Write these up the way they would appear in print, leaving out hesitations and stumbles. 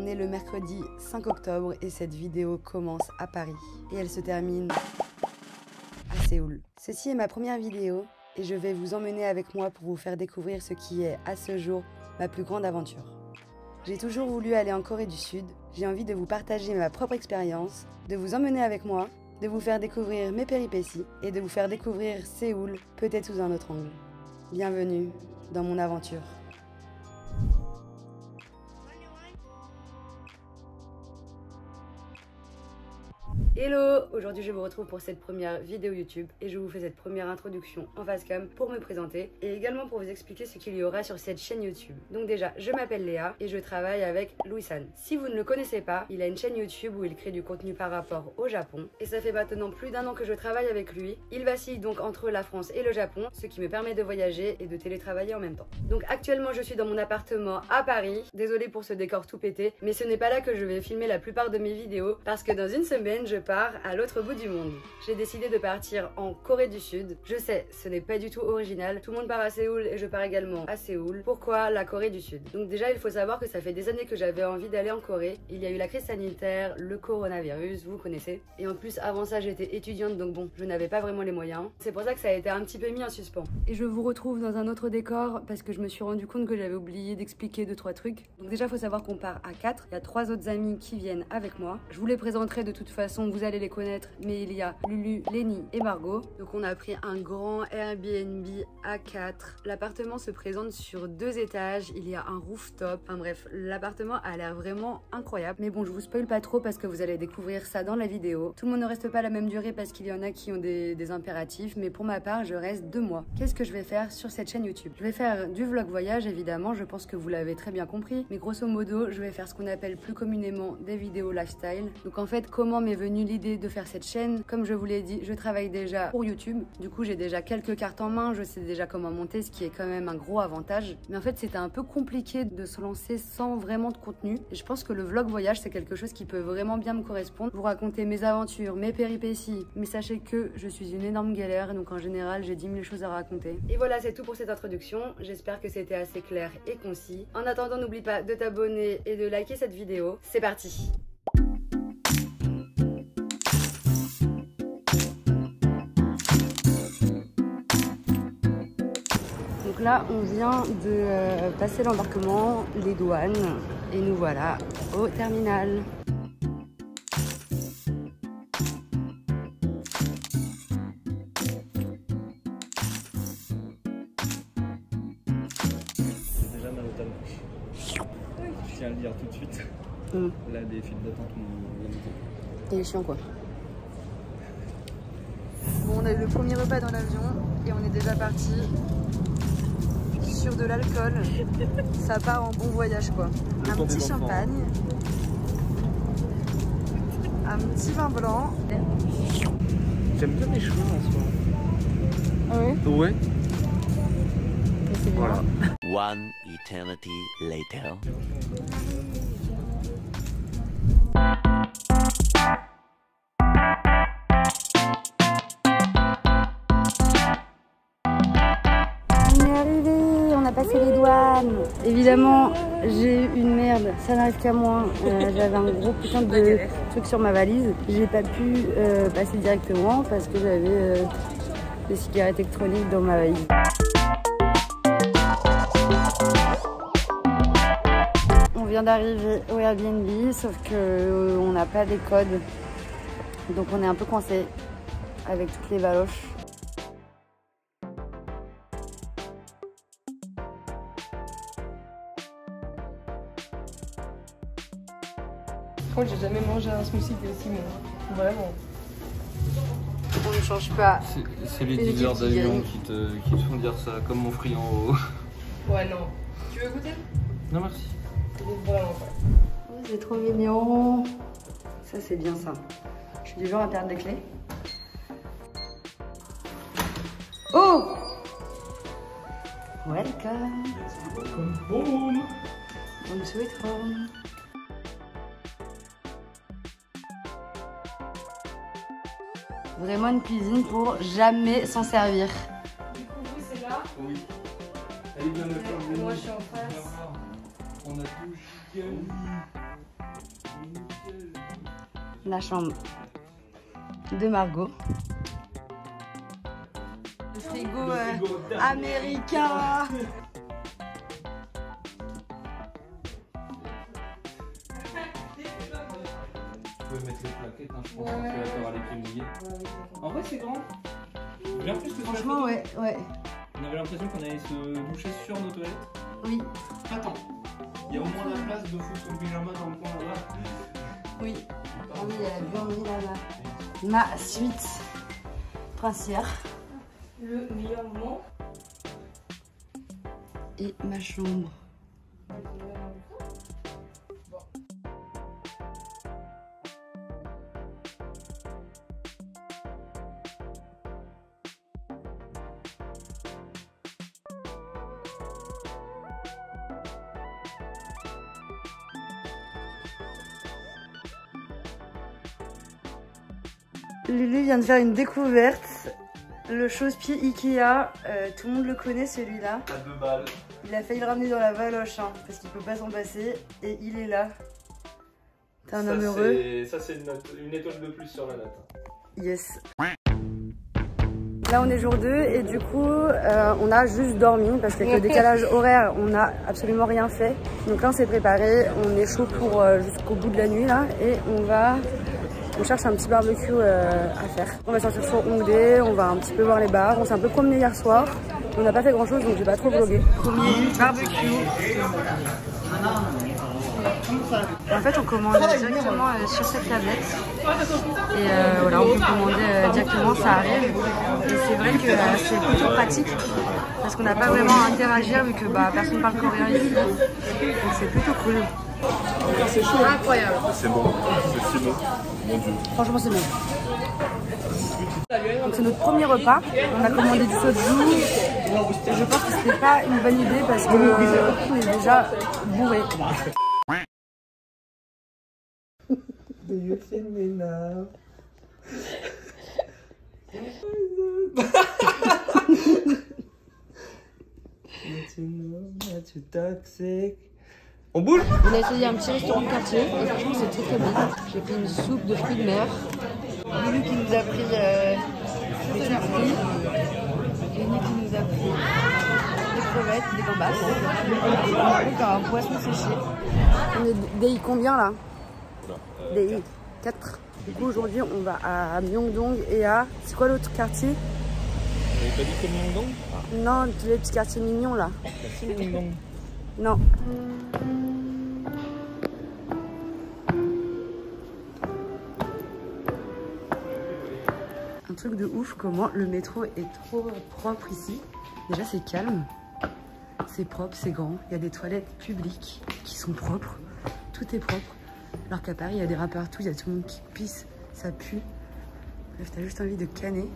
On est le mercredi 5 octobre et cette vidéo commence à Paris et elle se termine à Séoul. Ceci est ma première vidéo et je vais vous emmener avec moi pour vous faire découvrir ce qui est, à ce jour, ma plus grande aventure. J'ai toujours voulu aller en Corée du Sud, j'ai envie de vous partager ma propre expérience, de vous emmener avec moi, de vous faire découvrir mes péripéties et de vous faire découvrir Séoul, peut-être sous un autre angle. Bienvenue dans mon aventure. Hello! Aujourd'hui je vous retrouve pour cette première vidéo YouTube et je vous fais cette première introduction en face cam pour me présenter et également pour vous expliquer ce qu'il y aura sur cette chaîne YouTube. Donc déjà, je m'appelle Léa et je travaille avec Louis-San. Si vous ne le connaissez pas, il a une chaîne YouTube où il crée du contenu par rapport au Japon et ça fait maintenant plus d'1 an que je travaille avec lui. Il vacille donc entre la France et le Japon, ce qui me permet de voyager et de télétravailler en même temps. Donc actuellement je suis dans mon appartement à Paris. Désolée pour ce décor tout pété, mais ce n'est pas là que je vais filmer la plupart de mes vidéos parce que dans une semaine je pars à l'autre bout du monde. J'ai décidé de partir en Corée du Sud. Je sais, ce n'est pas du tout original. Tout le monde part à Séoul et je pars également à Séoul. Pourquoi la Corée du Sud? Donc déjà, il faut savoir que ça fait des années que j'avais envie d'aller en Corée. Il y a eu la crise sanitaire, le coronavirus, vous connaissez. Et en plus, avant ça, j'étais étudiante, donc bon, je n'avais pas vraiment les moyens. C'est pour ça que ça a été un petit peu mis en suspens. Et je vous retrouve dans un autre décor parce que je me suis rendu compte que j'avais oublié d'expliquer 2-3 trucs. Donc déjà, il faut savoir qu'on part à 4. Il y a 3 autres amis qui viennent avec moi. Je vous les présenterai de toute façon, vous allez les connaître, mais il y a Lulu, Lenny et Margot. Donc on a pris un grand Airbnb à 4. L'appartement se présente sur 2 étages, il y a un rooftop. Enfin bref, l'appartement a l'air vraiment incroyable. Mais bon, je vous spoil pas trop parce que vous allez découvrir ça dans la vidéo. Tout le monde ne reste pas la même durée parce qu'il y en a qui ont des impératifs, mais pour ma part, je reste 2 mois. Qu'est-ce que je vais faire sur cette chaîne YouTube? Je vais faire du vlog voyage, évidemment, je pense que vous l'avez très bien compris. Mais grosso modo, je vais faire ce qu'on appelle plus communément des vidéos lifestyle. Donc en fait, comment m'est venue l'idée de faire cette chaîne? Comme je vous l'ai dit, je travaille déjà pour YouTube. Du coup, j'ai déjà quelques cartes en main, je sais déjà comment monter, ce qui est quand même un gros avantage. Mais en fait, c'était un peu compliqué de se lancer sans vraiment de contenu. Et je pense que le vlog voyage, c'est quelque chose qui peut vraiment bien me correspondre. Vous raconter mes aventures, mes péripéties. Mais sachez que je suis une énorme galère, donc en général, j'ai 10 000 choses à raconter. Et voilà, c'est tout pour cette introduction. J'espère que c'était assez clair et concis. En attendant, n'oublie pas de t'abonner et de liker cette vidéo. C'est parti! Donc là, on vient de passer l'embarquement, les douanes, et nous voilà au terminal. J'ai déjà mal au talon. Je tiens à le dire tout de suite. Là, des files d'attente m'ont limité. Il est chiant quoi. Bon, on a eu le premier repas dans l'avion et on est déjà parti sur de l'alcool. Ça part en bon voyage quoi. Un petit champagne, un petit vin blanc. J'aime bien mes cheveux en soi. Ah oui? Ouais. Voilà. One eternity later. Passer les douanes. Évidemment, j'ai eu une merde, ça n'arrive qu'à moi. J'avais un gros putain de truc sur ma valise. J'ai pas pu passer directement parce que j'avais des cigarettes électroniques dans ma valise. On vient d'arriver au Airbnb, sauf que on n'a pas les codes. Donc on est un peu coincé avec toutes les baloches. J'ai jamais mangé un smoothie qui est aussi bon. Vraiment. On ne change pas. C'est les dealers d'avion qui te font dire ça, comme mon friand au... Ouais, non. Tu veux goûter? Non, merci. Vraiment pas. Oh, c'est trop mignon. Ça, c'est bien ça. Je suis du genre à perdre des clés. Oh! Welcome. Boum. Home sweet home. Vraiment une cuisine pour jamais s'en servir. Du coup, vous, c'est là? Oui. Elle est bien le Moi, je suis en face. On a tout chicken. la chambre de Margot. Le frigo américain. Vous pouvez mettre les plaquettes, hein, je pense, parce que là, tu auras les pieds mouillés. En vrai, c'est grand. Bien plus que sur la Franchement, photo. ouais. On avait l'impression qu'on allait se doucher sur nos toilettes. Oui. Attends, il y a au moins la place de foutre son pyjama dans le coin là-bas. Oui. Ah oui, il y a la buanderie là-bas. Ma suite princière. Le meilleur moment. Et ma chambre. Lulu vient de faire une découverte. Le chausse-pied Ikea, tout le monde le connaît celui-là. À 2 balles. Il a failli le ramener dans la Valoche, hein, parce qu'il peut pas s'en passer. Et il est là. T'es un homme heureux. Ça, c'est une étoile de plus sur la note. Yes. Là, on est jour 2 et du coup, on a juste dormi parce qu'avec le décalage horaire, on n'a absolument rien fait. Donc là, on s'est préparé. On est chaud pour jusqu'au bout de la nuit là et on cherche un petit barbecue à faire. On va sortir sur Hongdae, on va un petit peu voir les bars. On s'est un peu promené hier soir. On n'a pas fait grand chose donc j'ai pas trop vlogué. Premier barbecue. En fait, on commande directement sur cette tablette. Et voilà, on peut commander directement, ça arrive. Et c'est vrai que c'est plutôt pratique parce qu'on n'a pas vraiment à interagir vu que personne parle coréen ici. Donc c'est plutôt cool. C'est chaud. Incroyable. C'est bon. C'est si bon. Mon Dieu. Franchement, c'est bon. Donc c'est notre premier repas. On a commandé du soju. Je pense que c'était pas une bonne idée parce que on est déjà bourré. Do you feel me now? On boule? On a essayé un petit restaurant de quartier et franchement c'est très très bon. J'ai pris une soupe de fruits de mer. Lulu qui nous a pris des fruits. Lenny qui nous a pris des crevettes, des gambas. Donc un poisson séché. On est DI combien là? DI 4. Du coup aujourd'hui on va à Myeongdong et à... C'est quoi l'autre quartier? Vous avez pas dit que Myeongdong? Non, tous les petits quartiers mignons là. Quartier Myeongdong. Non. Un truc de ouf, comment le métro est trop propre ici. Déjà c'est calme, c'est propre, c'est grand. Il y a des toilettes publiques qui sont propres, tout est propre. Alors qu'à Paris il y a des rats partout, il y a tout le monde qui pisse, ça pue. Bref, t'as juste envie de canner.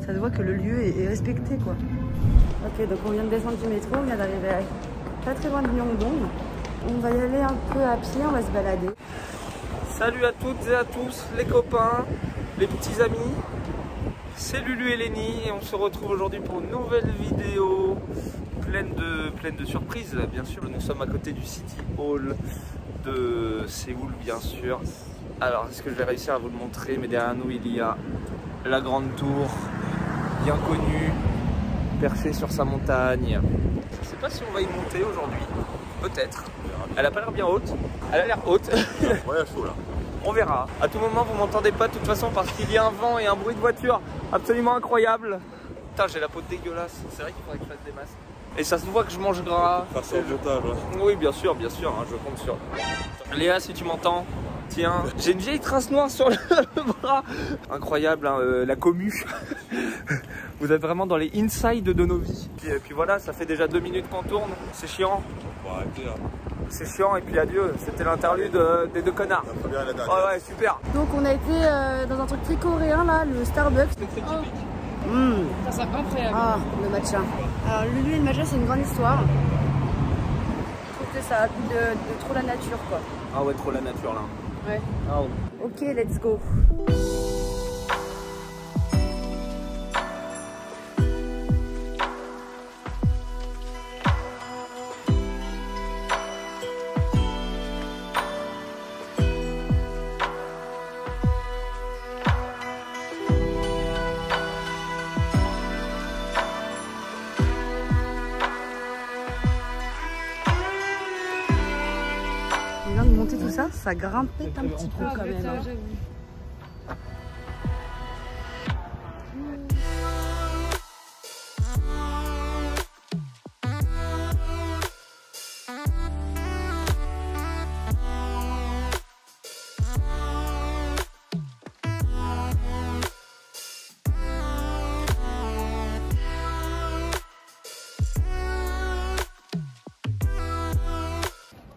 Ça se voit que le lieu est respecté quoi. Ok, donc on vient de descendre du métro, on vient d'arriver pas très loin de Myeongdong. On va y aller un peu à pied, on va se balader. Salut à toutes et à tous les copains, les petits amis. C'est Lulu et Lenny et on se retrouve aujourd'hui pour une nouvelle vidéo pleine de surprises. Bien sûr, nous sommes à côté du City Hall de Séoul, bien sûr. Alors, est-ce que je vais réussir à vous le montrer? Mais derrière nous, il y a la grande tour, bien connue, perchée sur sa montagne. Je ne sais pas si on va y monter aujourd'hui, peut-être. Elle a pas l'air bien haute. Elle a l'air haute. Ouais, chaud là. On verra. À tout moment, vous m'entendez pas de toute façon parce qu'il y a un vent et un bruit de voiture absolument incroyable. Putain, j'ai la peau dégueulasse. C'est vrai qu'il faudrait que je fasse des masques. Et ça se voit que je mange gras. Face au montage là. Oui, bien sûr, hein, je compte sur. Léa, si tu m'entends, tiens, j'ai une vieille trace noire sur le bras. Incroyable, hein, la commu. Vous êtes vraiment dans les insides de nos vies. Et puis voilà, ça fait déjà 2 minutes qu'on tourne. C'est chiant. Bon, arrêtez là. C'est chiant et puis adieu. C'était l'interlude des 2 connards. Très bien la dernière. Ouais, ouais, super. Donc on a été dans un truc très coréen là, le Starbucks. C'est très typique. Ça c'est incroyable. Ah, le matcha. Alors Lulu et le matcha c'est une grande histoire. Je trouve que ça a de trop la nature quoi. Ah ouais, trop la nature là. Ouais. Ah ouais. Ok, let's go. On vient de monter tout ça, ça grimpait un petit peu quand même. Hein.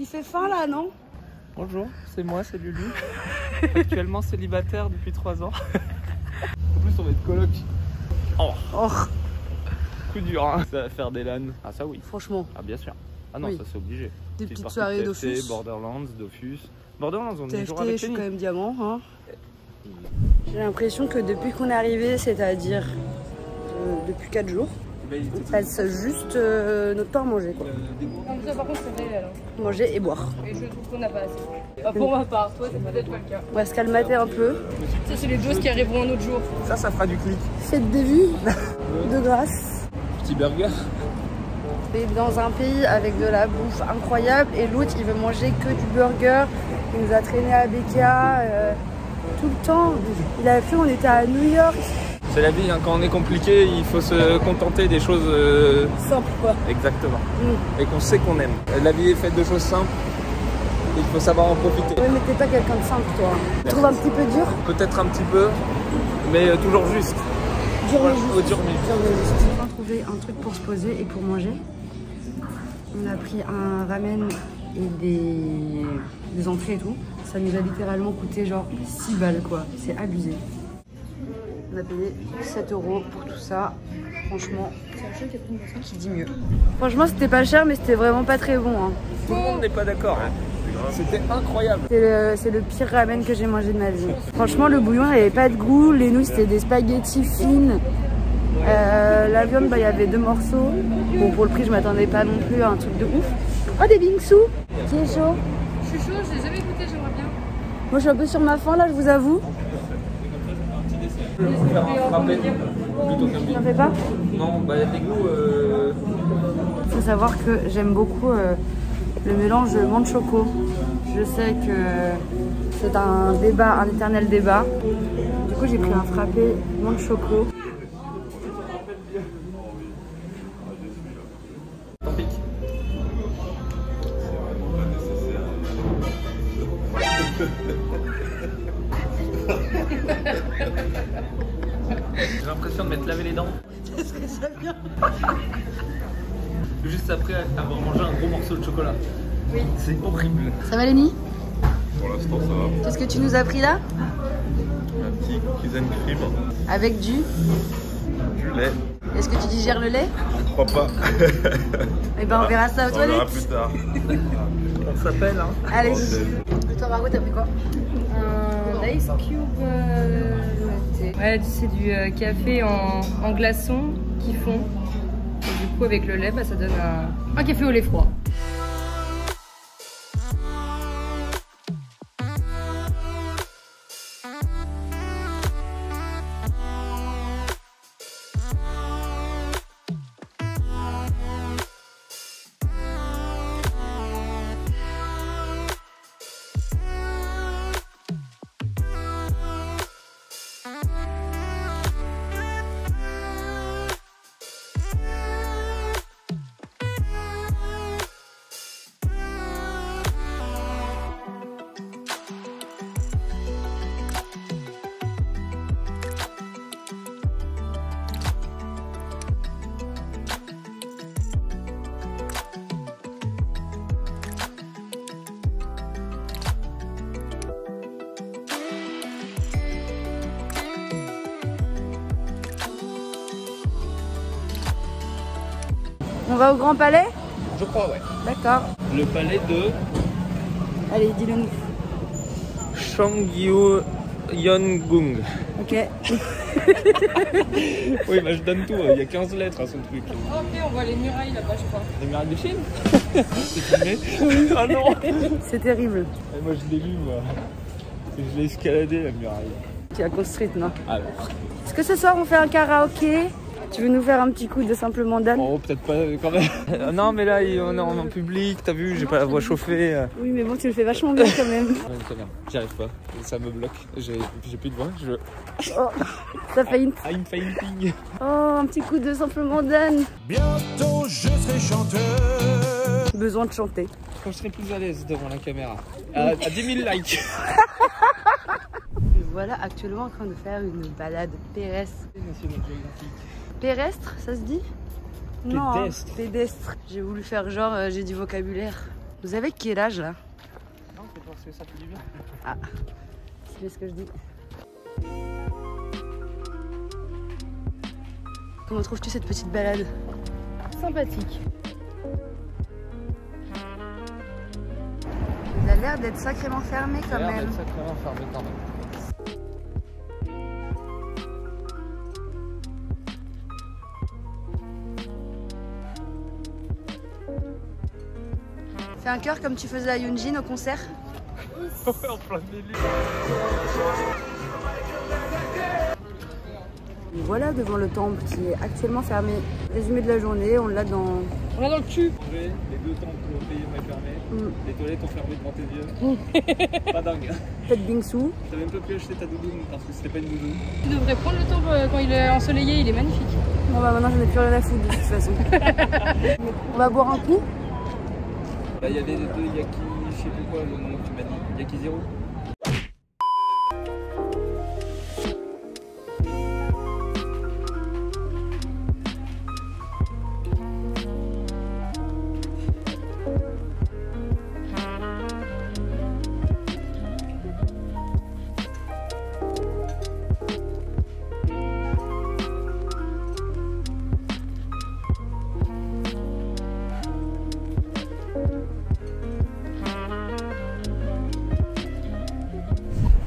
Il fait faim là, non? Bonjour, c'est moi, c'est Lulu. Actuellement célibataire depuis 3 ans. En plus on va être coloc. Oh, coup dur hein. Ça va faire des LAN. Ah ça oui. Franchement. Ah bien sûr. Ah non, oui. ça c'est obligé. Des petites partie soirées TFT, Dofus. Borderlands, Dofus. Borderlands on y jouera TFT, avec je suis Lenny. quand même diamant. Hein. J'ai l'impression que depuis qu'on est arrivé, c'est-à-dire depuis 4 jours, on passe juste notre temps à manger. Quoi. Comme ça, par contre, c'est réel. Hein. Manger et boire. Et je trouve qu'on n'a pas assez. Enfin, pour ma part, toi, c'est peut-être pas le cas. On va se calmater un peu. Ça, c'est les doses qui arriveront un autre jour. Ça fera du clic. Faites des vues de grâce. Petit burger. Et dans un pays avec de la bouffe incroyable et l'autre il veut manger que du burger. Il nous a traîné à BK tout le temps. Il avait fait, on était à New York. C'est la vie, hein. Quand on est compliqué, il faut se contenter des choses Simple quoi. Exactement. Et qu'on sait qu'on aime. La vie est faite de choses simples. Et il faut savoir en profiter. Ouais, mais t'es pas quelqu'un de simple toi. Tu trouves un petit peu dur? Peut-être un petit peu, mais toujours juste. Dur mais juste. Au dur mais juste. On va trouver un truc pour se poser et pour manger. On a pris un ramen et des entrées et tout. Ça nous a littéralement coûté genre 6 balles quoi. C'est abusé. On a payé 7 € pour tout ça. Franchement, qui dit mieux. Franchement, c'était pas cher, mais c'était vraiment pas très bon. Hein. Tout le monde n'est pas d'accord. Hein. C'était incroyable. C'est le pire ramen que j'ai mangé de ma vie. Franchement, le bouillon n'avait pas de goût. Les nouilles, c'était des spaghettis fines. La viande, il y avait 2 morceaux. Bon, pour le prix, je m'attendais pas non plus à un truc de ouf. Oh, des bingsu qui est chaud. Je suis chaud, je l'ai jamais goûté, j'aimerais bien. Moi, je suis un peu sur ma faim là, je vous avoue. Je vais faire un frappé plutôt qu'un T'en fais pas? Non, bah il y a des goûts. Il faut savoir que j'aime beaucoup le mélange menthe choco. Je sais que c'est un débat, un éternel débat. Du coup, j'ai pris un frappé menthe choco. J'ai l'impression de m'être lavé les dents. Est-ce que ça vient? Juste après avoir mangé un gros morceau de chocolat. Oui. C'est horrible. Ça va Lenny? Pour l'instant, ça va. Qu'est-ce que tu nous as pris là? Un petit cookies and cream. Avec du lait. Est-ce que tu digères le lait? Je crois pas. Eh ben on verra ça aux On verra toilettes. plus tard. On s'appelle hein. Allez. Et toi Margot, t'as pris quoi? Un Ice Cube latte. Ouais, c'est du café en glaçons qui fond. Et du coup, avec le lait, bah, ça donne un café au lait froid. On va au Grand Palais? Je crois, ouais. D'accord. Le palais de Allez, dis-le nous. Shangyu Yongung. Ok. Oui, bah je donne tout, il y a 15 lettres à son truc. Oh, ok, on voit les murailles là-bas, je crois. Les murailles de Chine. C'est filmé? Ah non. C'est terrible. Et moi je l'ai lu, moi. Et je l'ai escaladé la muraille. Tu as construite, non? Alors. Est-ce que ce soir on fait un karaoké? Tu veux nous faire un petit coup de simplement Dan? Oh, peut-être pas quand même. Non, mais là, on est en public, t'as vu, j'ai pas la voix chauffée. Oui, mais bon, tu le fais vachement bien quand même. Ouais, très bien, j'y arrive pas, ça me bloque. J'ai plus de voix, je... Oh, ça faillit. I'm fainting. Oh, un petit coup de simplement Dan. Bientôt je serai chanteur. Besoin de chanter. Quand je serai plus à l'aise devant la caméra. À 10 000 likes. Et voilà, actuellement en train de faire une balade pédestre. Pédestre, ça se dit? Non, hein, Pédestre. pédestre. J'ai voulu faire genre, j'ai du vocabulaire. Vous avez quel âge là? Non, c'est parce que ça fait du bien. Ah, c'est ce que je dis. Comment trouves-tu cette petite balade? Sympathique. Il a l'air d'être sacrément fermé quand même. Sacrément fermé quand même. Fais un cœur comme tu faisais à Yoonjin au concert. En plein milieu. Voilà devant le temple qui est actuellement fermé. Résumé de la journée, on l'a dans... On est dans le cul. Les deux temples payés mais fermés. Les toilettes ont fermé devant tes yeux. Pas dingue. Peut-être Bingsu. T'as même pas pu acheter ta doudoune parce que c'était pas une doudoune. Tu devrais prendre le temps quand il est ensoleillé, il est magnifique. Bon bah maintenant j'en ai plus rien à foutre de toute façon. On va boire un coup. Là il y a les deux Yaki, je sais plus quoi le nom que tu m'as dit. Yaki Zero.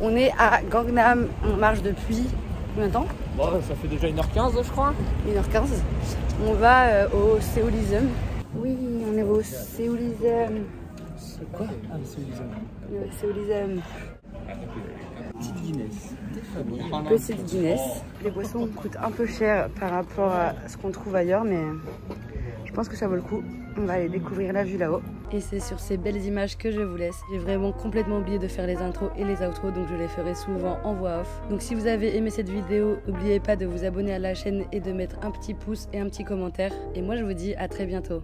On est à Gangnam, on marche depuis combien de temps? Bon, ça fait déjà 1h15 je crois. 1h15. On va au Séoulism. Oui, on est au Séoulism. C'est quoi? Ah, le Séoulism. Le Séoulism. Petite Guinness. Petite Guinness. Les boissons coûtent un peu cher par rapport à ce qu'on trouve ailleurs, mais je pense que ça vaut le coup. On va aller découvrir la vue là-haut. Et c'est sur ces belles images que je vous laisse. J'ai vraiment complètement oublié de faire les intros et les outros, donc je les ferai souvent en voix off. Donc si vous avez aimé cette vidéo, n'oubliez pas de vous abonner à la chaîne et de mettre un petit pouce et un petit commentaire. Et moi je vous dis à très bientôt.